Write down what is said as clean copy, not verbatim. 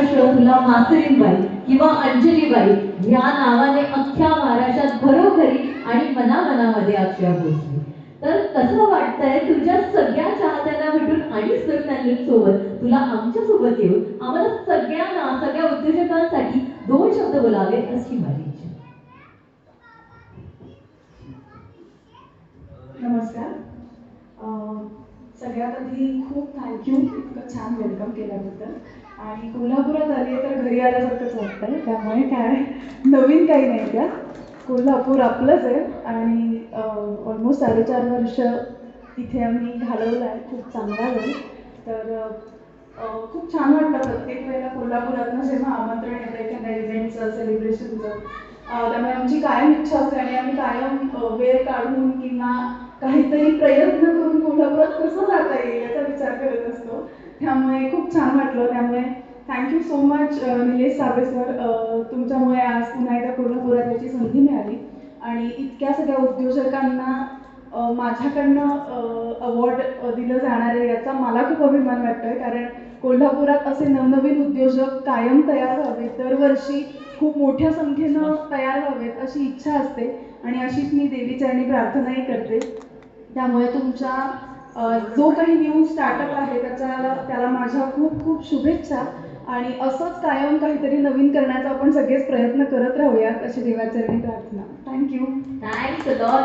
महाराष्ट्र तुला मासरीनबाई किंवा अंजलीबाई या नावाने अख्ख्या महाराष्ट्रात घरोघरी आणि मनामनामध्ये अक्षर पोचली. तर कसं वाटतंय तुझ्या सगळ्या चाहत्यांना भेटून आणि सोबत तुला आमच्या सोबत येऊन आम्हाला सगळ्यांना सगळ्या उद्योजकांसाठी 2 शब्द बोलावे अशी माझी इच्छा. नमस्कार. सगळ्यात आधी खूप थँक्यू इतकं छान वेलकम केल्याबद्दल. आणि कोल्हापुरात आली तर घरी आल्यासारखंच वाटतंय, त्यामुळे काय नवीन काही नाही त्यात. कोल्हापूर आपलंच आहे आणि ऑलमोस्ट 4.5 वर्ष इथे आम्ही घालवलं आहे. खूप चांगला वेळ. तर खूप छान वाटतं प्रत्येक वेळेला कोल्हापुरातनं जेव्हा आमंत्रण येतं एखाद्या इव्हेंटचं सेलिब्रेशनचं. त्यामुळे आमची कायम इच्छा असते आणि आम्ही कायम वेळ काढून किंवा काहीतरी प्रयत्न करून कोल्हापुरात कसं जाता येईल याचा विचार करत असतो. त्यामुळे खूप छान वाटलं. त्यामुळे thank you so much Nilesh Sable sir. तुमच्यामुळे आज पुन्हा एकदा कोल्हापुरात याची संधी मिळाली आणि इतक्या सगळ्या उद्योजकांना माझ्याकडनं अवॉर्ड दिलं जाणार आहे याचा मला खूप अभिमान वाटतोय. कारण कोल्हापुरात असे नवनवीन उद्योजक कायम तयार व्हावेत, दरवर्षी खूप मोठ्या संख्येनं तयार व्हावेत अशी इच्छा असते आणि अशीच मी देवीचरणी प्रार्थनाही करते. त्यामुळे तुमच्या जो काही न्यू स्टार्टअप आहे त्याला माझ्या खूप खूप शुभेच्छा आणि असंच कायम काहीतरी नवीन करण्याचा आपण सगळेच प्रयत्न करत राहूयात अशी देवाचरणी प्रार्थना. थँक्यू. Thanks a lot.